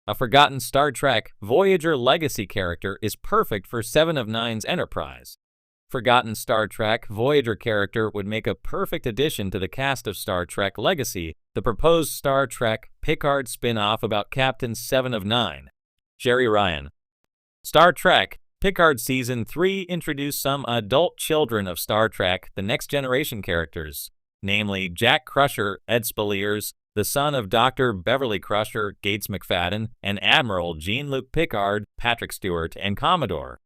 A forgotten Star Trek Voyager legacy character is perfect for Seven of Nine's Enterprise. Forgotten Star Trek Voyager character would make a perfect addition to the cast of Star Trek Legacy, the proposed Star Trek Picard spin-off about Captain Seven of Nine. Jeri Ryan. Star Trek Picard Season 3 introduced some adult children of Star Trek The Next Generation characters, namely Jack Crusher, Ed Spaliers, the son of Dr. Beverly Crusher, Gates McFadden, and Admiral Jean-Luc Picard, Patrick Stewart, and Commodore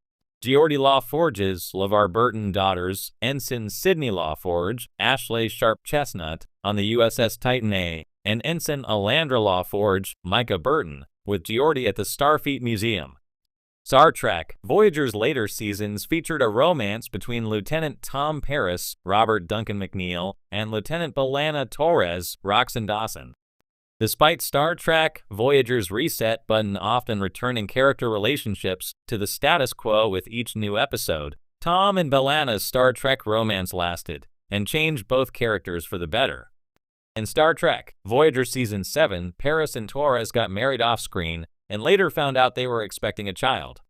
Geordi LaForge's LeVar Burton daughters, Ensign Sydney LaForge, Ashley Sharp Chestnut, on the USS Titan A, and Ensign Alandra LaForge, Micah Burton, with Geordi at the Starfleet Museum. Star Trek Voyager's later seasons featured a romance between Lieutenant Tom Paris, Robert Duncan McNeil, and Lieutenant B'Elanna Torres, Roxanne Dawson. Despite Star Trek Voyager's reset button often returning character relationships to the status quo with each new episode, Tom and B'Elanna's Star Trek romance lasted and changed both characters for the better. In Star Trek Voyager Season 7, Paris and Torres got married off-screen and later found out they were expecting a child.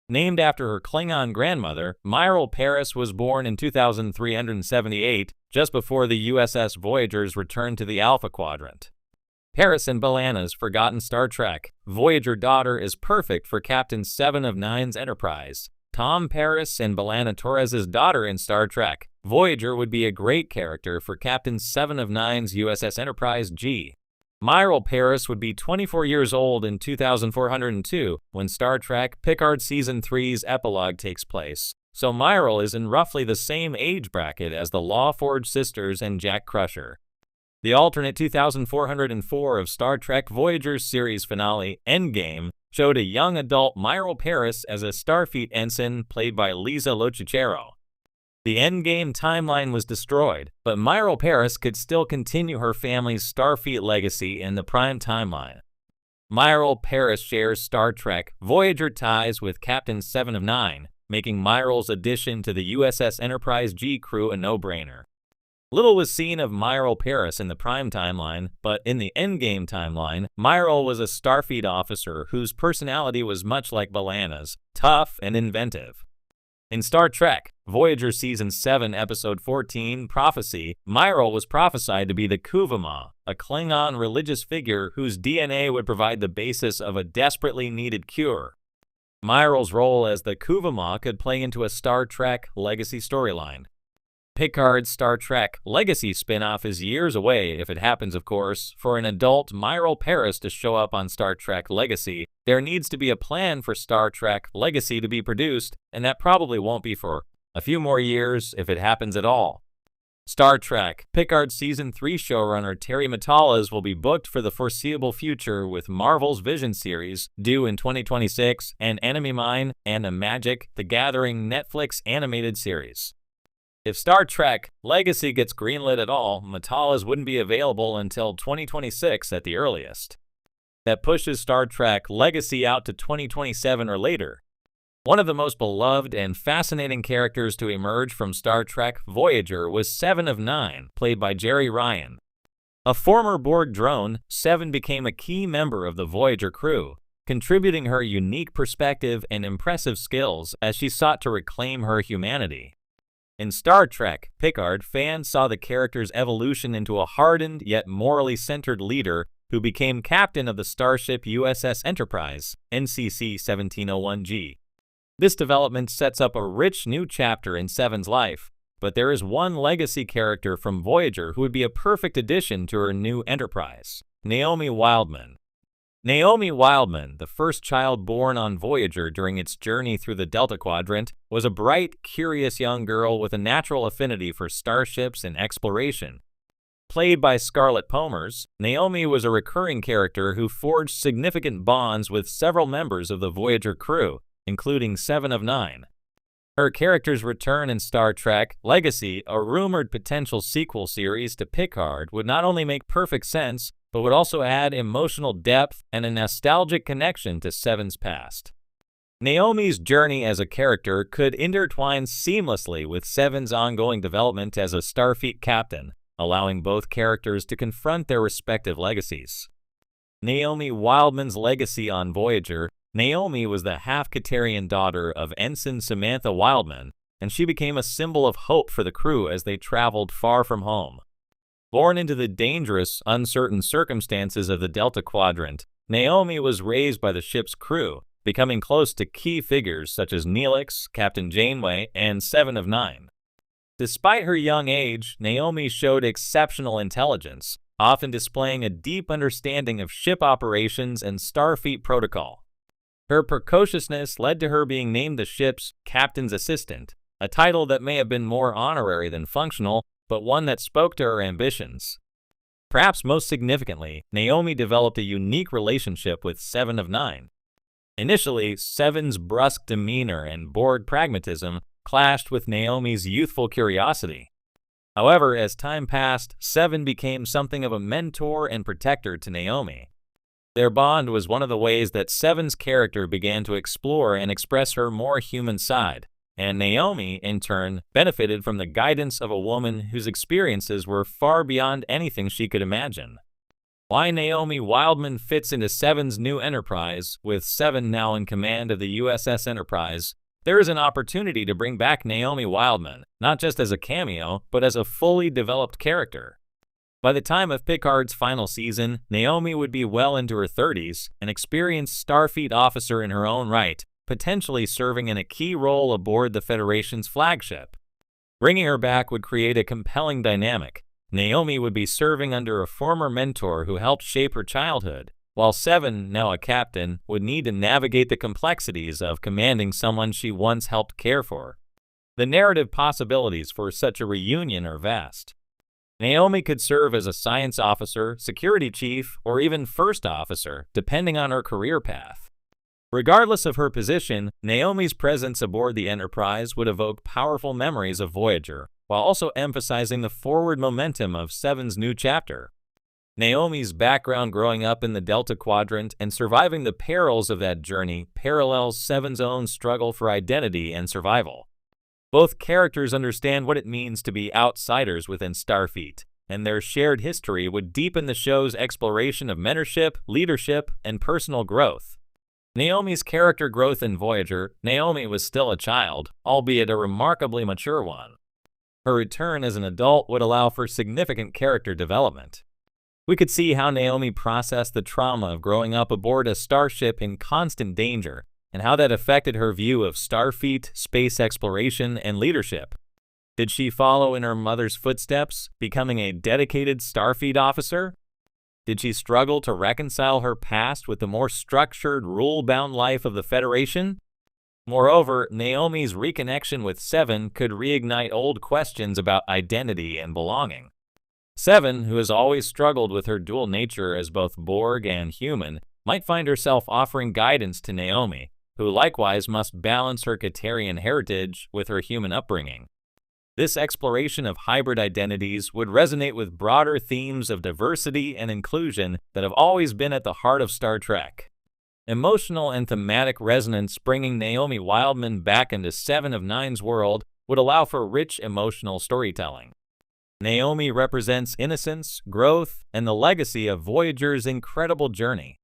Named after her Klingon grandmother, Miral Paris was born in 2378, just before the USS Voyager's return to the Alpha Quadrant. Paris and B'Elanna's forgotten Star Trek Voyager daughter is perfect for Captain Seven of Nine's Enterprise. Tom Paris and B'Elanna Torres' daughter in Star Trek Voyager would be a great character for Captain Seven of Nine's USS Enterprise G. Miral Paris would be 24 years old in 2402 when Star Trek Picard Season 3's epilogue takes place, so Miral is in roughly the same age bracket as the LaForge sisters and Jack Crusher. The alternate 2404 of Star Trek Voyager's series finale, Endgame, showed a young adult Miral Paris as a Starfleet ensign played by Lisa Lochichero. The Endgame timeline was destroyed, but Miral Paris could still continue her family's Starfleet legacy in the Prime timeline. Miral Paris shares Star Trek Voyager ties with Captain Seven of Nine, making Miral's addition to the USS Enterprise G crew a no-brainer. Little was seen of Miral Paris in the Prime timeline, but in the Endgame timeline, Miral was a Starfleet officer whose personality was much like B'Elanna's, tough and inventive. In Star Trek Voyager Season 7, Episode 14, Prophecy, Miral was prophesied to be the Kuvama, a Klingon religious figure whose DNA would provide the basis of a desperately needed cure. Miral's role as the Kuvama could play into a Star Trek Legacy storyline. Picard's Star Trek Legacy spin-off is years away, if it happens of course. For an adult Miral Paris to show up on Star Trek Legacy, there needs to be a plan for Star Trek Legacy to be produced, and that probably won't be for a few more years, if it happens at all. Star Trek Picard Season 3 showrunner Terry Matalas will be booked for the foreseeable future with Marvel's Vision series, due in 2026, and Enemy Mine and The Magic: The Gathering Netflix animated series. If Star Trek Legacy gets greenlit at all, Matalas wouldn't be available until 2026 at the earliest. That pushes Star Trek Legacy out to 2027 or later. One of the most beloved and fascinating characters to emerge from Star Trek Voyager was Seven of Nine, played by Jeri Ryan. A former Borg drone, Seven became a key member of the Voyager crew, contributing her unique perspective and impressive skills as she sought to reclaim her humanity. In Star Trek Picard, fans saw the character's evolution into a hardened yet morally centered leader who became captain of the starship USS Enterprise, NCC 1701G. This development sets up a rich new chapter in Seven's life, but there is one legacy character from Voyager who would be a perfect addition to her new Enterprise: Naomi Wildman. Naomi Wildman, the first child born on Voyager during its journey through the Delta Quadrant, was a bright, curious young girl with a natural affinity for starships and exploration. Played by Scarlett Pomers, Naomi was a recurring character who forged significant bonds with several members of the Voyager crew, including Seven of Nine. Her character's return in Star Trek Legacy, a rumored potential sequel series to Picard, would not only make perfect sense, but would also add emotional depth and a nostalgic connection to Seven's past. Naomi's journey as a character could intertwine seamlessly with Seven's ongoing development as a Starfleet captain, allowing both characters to confront their respective legacies. Naomi Wildman's legacy on Voyager. Naomi was the half-Katarian daughter of Ensign Samantha Wildman, and she became a symbol of hope for the crew as they traveled far from home. Born into the dangerous, uncertain circumstances of the Delta Quadrant, Naomi was raised by the ship's crew, becoming close to key figures such as Neelix, Captain Janeway, and Seven of Nine. Despite her young age, Naomi showed exceptional intelligence, often displaying a deep understanding of ship operations and Starfleet protocol. Her precociousness led to her being named the ship's captain's assistant, a title that may have been more honorary than functional, but one that spoke to her ambitions. Perhaps most significantly, Naomi developed a unique relationship with Seven of Nine. Initially, Seven's brusque demeanor and bored pragmatism clashed with Naomi's youthful curiosity. However, as time passed, Seven became something of a mentor and protector to Naomi. Their bond was one of the ways that Seven's character began to explore and express her more human side, and Naomi, in turn, benefited from the guidance of a woman whose experiences were far beyond anything she could imagine. Why Naomi Wildman fits into Seven's new Enterprise, with Seven now in command of the USS Enterprise. There is an opportunity to bring back Naomi Wildman, not just as a cameo, but as a fully developed character. By the time of Picard's final season, Naomi would be well into her 30s, an experienced Starfleet officer in her own right, potentially serving in a key role aboard the Federation's flagship. Bringing her back would create a compelling dynamic. Naomi would be serving under a former mentor who helped shape her childhood, while Seven, now a captain, would need to navigate the complexities of commanding someone she once helped care for. The narrative possibilities for such a reunion are vast. Naomi could serve as a science officer, security chief, or even first officer, depending on her career path. Regardless of her position, Naomi's presence aboard the Enterprise would evoke powerful memories of Voyager, while also emphasizing the forward momentum of Seven's new chapter. Naomi's background growing up in the Delta Quadrant and surviving the perils of that journey parallels Seven's own struggle for identity and survival. Both characters understand what it means to be outsiders within Starfleet, and their shared history would deepen the show's exploration of mentorship, leadership, and personal growth. Naomi's character growth in Voyager. Naomi was still a child, albeit a remarkably mature one. Her return as an adult would allow for significant character development. We could see how Naomi processed the trauma of growing up aboard a starship in constant danger, and how that affected her view of Starfleet, space exploration, and leadership. Did she follow in her mother's footsteps, becoming a dedicated Starfleet officer? Did she struggle to reconcile her past with the more structured, rule-bound life of the Federation? Moreover, Naomi's reconnection with Seven could reignite old questions about identity and belonging. Seven, who has always struggled with her dual nature as both Borg and human, might find herself offering guidance to Naomi, who likewise must balance her Katarian heritage with her human upbringing. This exploration of hybrid identities would resonate with broader themes of diversity and inclusion that have always been at the heart of Star Trek. Emotional and thematic resonance bringing Naomi Wildman back into Seven of Nine's world would allow for rich emotional storytelling. Naomi represents innocence, growth, and the legacy of Voyager's incredible journey.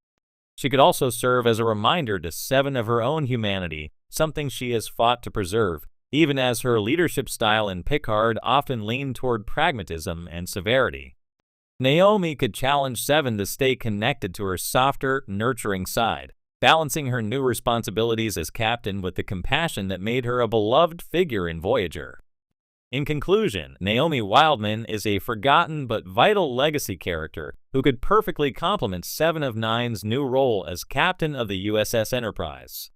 She could also serve as a reminder to Seven of her own humanity, something she has fought to preserve, even as her leadership style in Picard often leaned toward pragmatism and severity. Naomi could challenge Seven to stay connected to her softer, nurturing side, balancing her new responsibilities as captain with the compassion that made her a beloved figure in Voyager. In conclusion, Naomi Wildman is a forgotten but vital legacy character who could perfectly complement Seven of Nine's new role as captain of the USS Enterprise.